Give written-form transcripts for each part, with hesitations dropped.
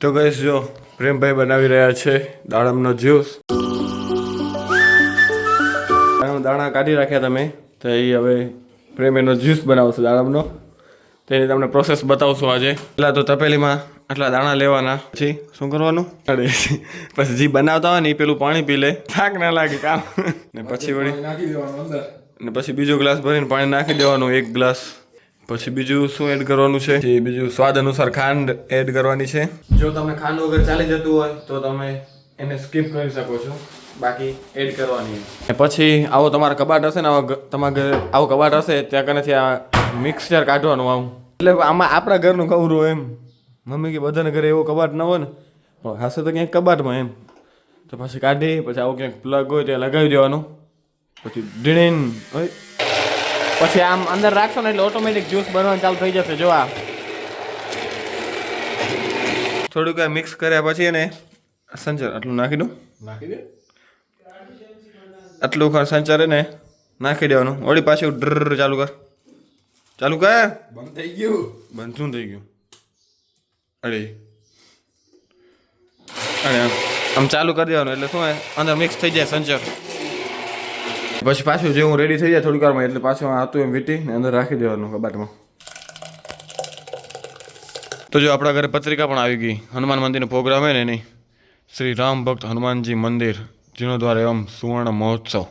તો ગાઈસ જો પ્રેમભાઈ બનાવી રહ્યા છે દાડમનો જ્યુસ. દાણા કાઢી રાખ્યા તમે તો એ હવે પ્રેમ એનો જ્યુસ બનાવશે દાડમનો. તેની તમને પ્રોસેસ બતાવશું આજે. પહેલાં તો તપેલીમાં આટલા દાણા લેવાના, પછી શું કરવાનું, પછી જે બનાવતા હોય ને એ પેલું પાણી પી લે, થાક ના લાગે કામ. ને પછી વળી નાખી દેવાનું અંદર, ને પછી બીજો ગ્લાસ ભરીને પાણી નાખી દેવાનું 1 ગ્લાસ. પછી બીજું શું એડ કરવાનું છે, બીજું સ્વાદ અનુસાર ખાંડ એડ કરવાની છે. જો તમે ખાંડ વગર ચાલી જતું હોય તો તમે એને સ્કીપ કરી શકો છો, બાકી એડ કરવાની. પછી આવો તમારા કબાટ હશે ને, તમારા ઘરે આવો કબાટ હશે ત્યાં કનેથી આ મિક્સચર કાઢવાનું આવું. એટલે આમાં આપણા ઘરનું કવરું એમ. મમ્મી કે બધાને ઘરે એવો કબાટ ન હોય ને, પણ હશે તો ક્યાંક કબાટમાં એમ. તો પછી કાઢી પછી આવું ક્યાંક પ્લગ હોય ત્યાં લગાવી દેવાનું. પછી ડીણીન હોય પછી આમ અંદર રાખશો ને એટલે ઓટોમેટિક જ્યુસ બનવાનું ચાલુ થઈ જશે. જો આ થોડુંક મિક્સ કર્યા પછી એને સંચર આટલું નાખી દો, આટલું સંચર એને નાખી દેવાનું. વળી પાછું ડ્ર ચાલુ કર, ચાલુ કર. બંધ થઈ ગયું. બંધ શું થઈ ગયું? અરે અરે આમ ચાલુ કરી દેવાનું એટલે શું અંદર મિક્સ થઈ જાય સંચર. પછી પાછું જેવું રેડી થઈ જાય થોડીક વારમાં એટલે પાછું હતું એમ વીટી ને અંદર રાખી દેવાનું કબાટમાં. તો જો આપણા ઘરે પત્રિકા પણ આવી ગઈ. હનુમાન મંદિરનો પ્રોગ્રામ હોય ને એની, શ્રી રામ ભક્ત હનુમાનજી મંદિર જીર્ણોદ્વાર એવમ સુવર્ણ મહોત્સવ.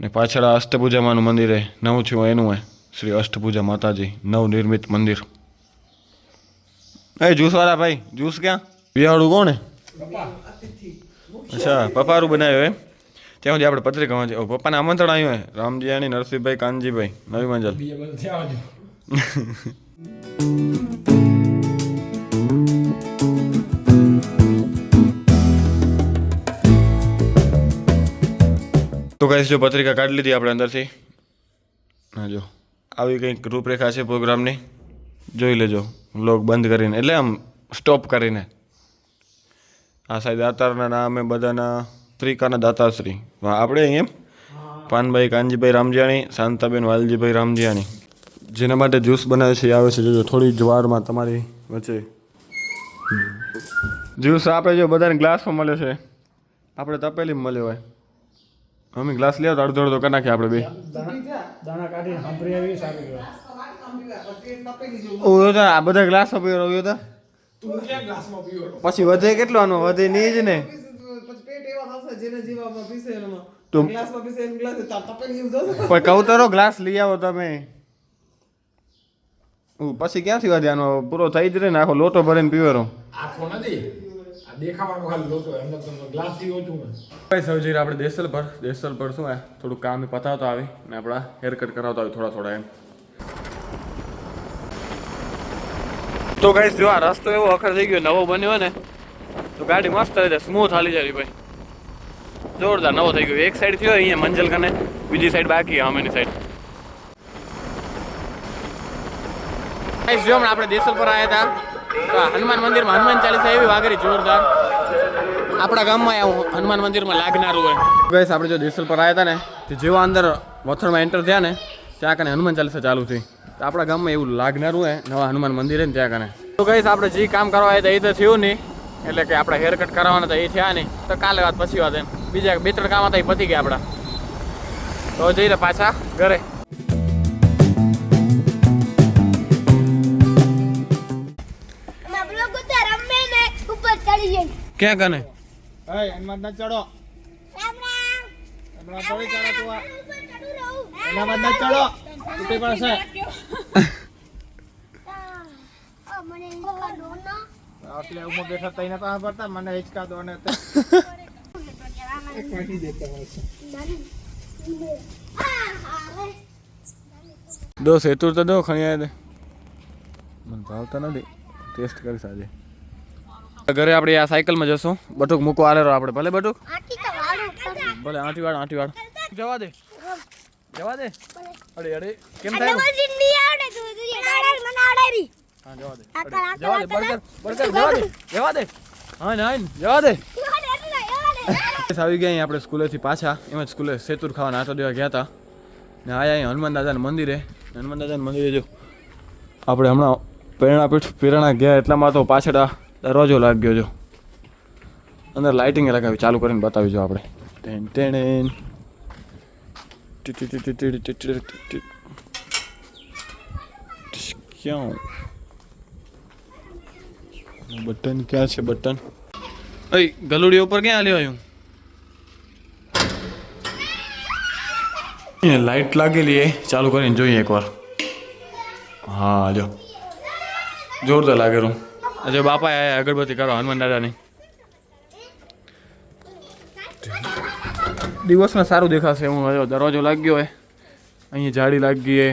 ને પાછળ અષ્ટભુજામાનું મંદિર હે, નવું થયું એનું હે, શ્રી અષ્ટભુજા માતાજી નવનિર્મિત મંદિર. એ જ્યુસવાળા ભાઈ, જ્યુસ ક્યાં પિયાળું કોણ હે? અચ્છા પપારું બનાવ્યો એમ. ત્યાં સુધી આપણે પત્રિકા વાંચી. પપ્પાને આમંત્રણ આવ્યું હોય, રામજીયાની, નરસિંહભાઈ, કાનજીભાઈ, નવી મંજલ. તો ગાઈસ જો પત્રિકા કાઢી લીધી આપણે અંદરથી. હા જો આવી કંઈક રૂપરેખા છે પ્રોગ્રામની, જોઈ લેજો વ્લોગ બંધ કરીને, એટલે આમ સ્ટોપ કરીને. આ સાહેબ દાતારના નામે બધાના પત્રિકાના દાતાશ્રી આપણે એમ પાનભાઈ કાનજીભાઈ રામજીયાણી, શાંતાબેન વાલજીભાઈ રામજીયાણી. જેના માટે જ્યુસ બનાવે છે એ આવે છે. જોજો થોડી જ વારમાં તમારી વચ્ચે જ્યુસ આપણે જો બધાને ગ્લાસમાં મળે છે, આપણે તપેલીમાં મળ્યો હોય. અમે ગ્લાસ લેવો તો અડધો અડધો કરી નાખીએ આપણે બે. આ બધા ગ્લાસમાં પીવો હતા પછી વધે કેટલો આનો? વધે નહીં જ ને. કહું તારો ગ્લાસ લઈ આવો તમે, પછી ક્યાંથી વધે? આનો પૂરો થઈ જ રહે ને, આખો લોટો ભરીને પીવાનો. આપણે દેસલ પર શું થોડું કામ પતાવતો આવી ને આપણા હેર કટ કરાવતા આવી થોડા એમ. તો ગાઈસ જો આ રસ્તો એવો અખર થઈ ગયો, નવો બન્યો હોય ને તો ગાડી મસ્ત રીતે સ્મૂથ હાલી જાય ભાઈ, જોરદાર નવો થઈ ગયો. એક સાઈડ થયો અહીંયા મંજલ કને, બીજી સાઈડ બાકી અમેની સાઈડ. ગાઈસ જો હમણાં આપણે દેસલ પર આવ્યા હતા તો હનુમાન મંદિરમાં હનુમાન ચાલીસા એવી વાગરી જોરદાર. આપણા ગામમાં આવું હનુમાન મંદિરમાં લાગનારું હોય. ગાઈસ આપણે જો દેસલ પર આવ્યા હતા ને તો જેવા અંદર વથણમાં એન્ટર થયા ને ત્યાં કને હનુમાન ચાલીસા ચાલુ થઈ. તો આપણા ગામમાં એવું લાગનારું હોય નવા હનુમાન મંદિર ને ત્યાં કને. તો ગાઈસ આપણે જે કામ કરવા આવ્યા હતા એ તો થયું નહીં, એટલે કે આપણે હેર કટ કરાવવાના હતા એ થયા નહીં. તો કાલે વાત પછી વાત એમ, બીજા 2-3 કામ હતા એ પતી ગયા આપણા. તો જઈને પાછા ઘરે. ક્યાં કને? હનુમાન ના ચડો, હમણાં થોડી ચડો તું, હનુમાન ના ચડો તૂટી પડશે. એટલે હું બેઠા તઈને તો પડતા મને હિચકા દો ને દો સેતુર તો દો ખણ્યા દે, મને ભાવતા નથી, ટેસ્ટ કરીશ આજે. ઘરે આપણે આ સાયકલમાં જશું. બટુક મૂકો આલેરો આપણે. ભલે બટુક, ભલે આંટી વાળ જવા દે. અરે કેમ થાય? આવી ગયા આપણે સ્કૂલેથી પાછા. એમ જ સ્કૂલે સેતુર ખાવાના આટો દેવા ગયા હતા ને આયા અહીંયા હનુમાન દાદાના મંદિરે. હનુમાન દાદાના મંદિરે જો આપણે હમણાં પ્રેરણા ગયા એટલામાં તો પાછળ દરવાજો લાગ્યો જો અંદર લાઇટિંગ લગાવી ચાલુ કરીને બતાવી જો આપણે ક્યાં બટન ક્યાં છે બટન અય ગલુડી ઉપર ક્યાં હાલ્યો આવ્યું લાઇટ લાગેલી એ ચાલુ કરીને જોઈએ એકવાર હા જો જોરદાર લાગેલું આજે બાપા આયા અગરબત્તી કરો હનુમાન દાદાની દિવસમાં સારું દેખાશે હું હવે દરવાજો લાગ્યો હોય અહીંયા જાળી લાગી હે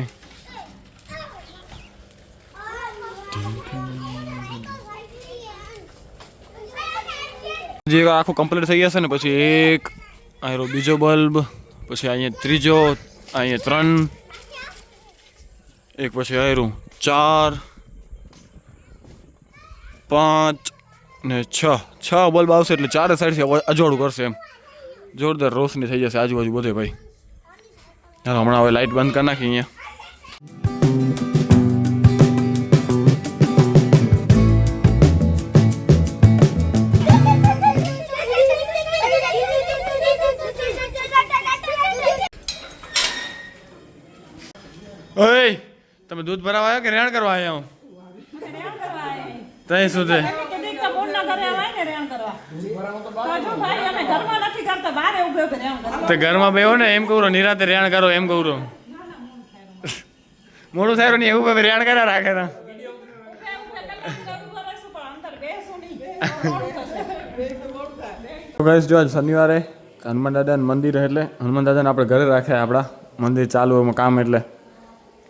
જે આખું કમ્પ્લીટ થઈ જશે ને પછી એક આયરો બીજો બલ્બ પછી અહીંયા ત્રીજો અહીંયા 3 એક પછી આયરું 4 5 ને 6 બલ્બ આવશે એટલે ચારે સાઈડથી અજવાળું કરશે એમ જોરદાર રોશની થઈ જશે આજુબાજુ બધે ભાઈ ચાલો હમણાં હવે લાઇટ બંધ કરી નાખી અહીંયા ઓય તમે દૂધ ભરાવા આવ્યા કે રેણ કરવા આવ્યા હું તઈ શું છે તે ઘરમાં બેહો ને એમ કહું નિરાતે રેણ કરો એમ કહું મોડું સારું નહીં એવું રેણ કર્યા રાખે જો શનિવારે હનુમાન દાદાનું મંદિર એટલે હનુમાન દાદાને આપણે ઘરે રાખ્યા આપણા મંદિર ચાલુ એમાં કામ એટલે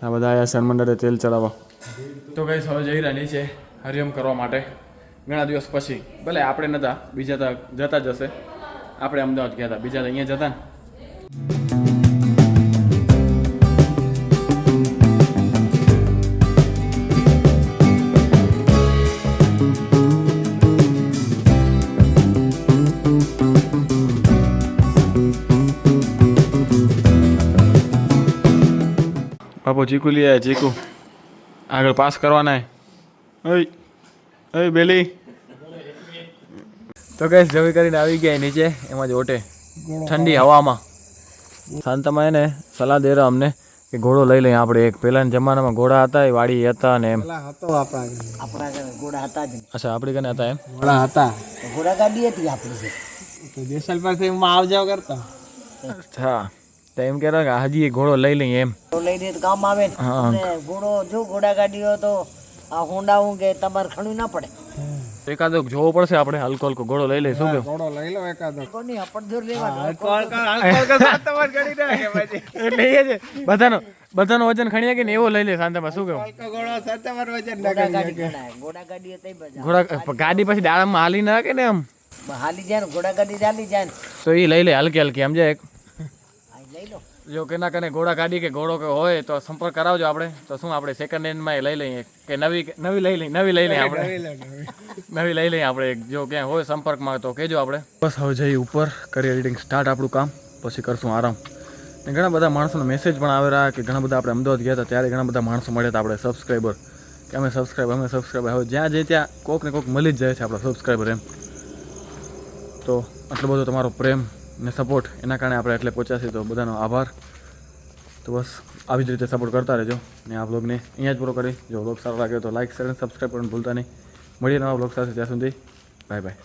આ બધા આવ્યા છે હનુમાન દાદા તેલ ચડાવવા તો ગાઈસ હવે જઈ રહ્યા નીચે હરિયમ કરવા માટે ઘણા દિવસ પછી ભલે આપણે નહોતા બીજા તો જતા જ હશે આપણે અમદાવાદ ગયા હતા બીજા તો અહીંયા જતા ને બાપુ ચીકુ લઈ આવ્યા ચીકુ આગળ પાસ કરવાના ઓય ઓય બેલી તો કઈ જવી કરીને આવી ગયા નીચે એમાં જ ઓટે ઠંડી હવામાં શાંતામાં એને સલાહ દે રહ્યા અમને કે ઘોડો લઈ લઈએ આપણે એક પહેલાના જમાનામાં ઘોડા હતા એ વાડી હતા ને એમ ઘોડા હતા અચ્છા આપણી કને હતા એમ ઘોડા હતા ઘોડા ગાડી હતી આપણી તો દેસાલ પાસે એમાં આવ જાવ કરતા હા તો એમ કહેતા કે હજી એક ઘોડો લઈ લઈએ એમ લઈ લઈએ તો કામ આવે ને ઘોડો જો ઘોડા ગાડી હોય તો આ હોન્ડા હું કે તમારે ખણું ના પડે એકાદો જોવો પડશે આપણે હલકો હલકો ઘોડો લઈ લઈએ શું કે ઘોડો લઈ લો એકાદો કોની અપડ જોર લેવાનો એટલે એ છે બધાનો વજન ખણીએ કે ને એવો લઈ લે શાંતામાં શું કેવું ઘોડો સત્તર વજન ઘોડા ગાડી હતી ઘોડા ગાડી પછી દાડામાં હાલી ના કે ને આમ હાલી જાય ને ઘોડા ગાડી ચાલી જાય તો એ લઈ લે હલકી હલકી સમજાય જો કેના કને ઘોડા ગાડી કે ઘોડો કે હોય તો સંપર્ક કરાવજો આપણે તો શું આપણે સેકન્ડ હેન્ડમાં લઈ લઈએ કે નવી લઈ લઈએ નવી લઈ લઈએ આપણે જો ક્યાંય હોય સંપર્કમાં તો કહેજો આપણે બસ હવે જઈએ ઉપર કરી એડિટિંગ સ્ટાર્ટ આપણું કામ પછી કરશું આરામ ને ઘણા બધા માણસોનો મેસેજ પણ આવે રહ્યા કે ઘણા બધા આપણે અમદાવાદ ગયા હતા ત્યારે ઘણા બધા માણસો મળ્યા હતા આપણે સબસ્ક્રાઈબર કે અમે સબસ્ક્રાઈબર હવે જ્યાં જઈએ ત્યાં કોક ને કોક મળી જ જાય છે આપણા સબસ્ક્રાઈબર એમ તો આટલો બધો તમારો પ્રેમ ને સપોર્ટ એના કારણે આપણે એટલે પહોંચ્યા તો બધાનો આભાર તો બસ આવી જ રીતે સપોર્ટ કરતા રહેજો ને આ વ્લોગને અહીંયા જ પૂરો કરી જો વ્લોગ સારો લાગ્યો તો લાઈક શેર અને સબસ્ક્રાઈબ કરવાનું ભૂલતા નહીં મળીએ નવા વ્લોગ સાથે ત્યાં સુધી બાય બાય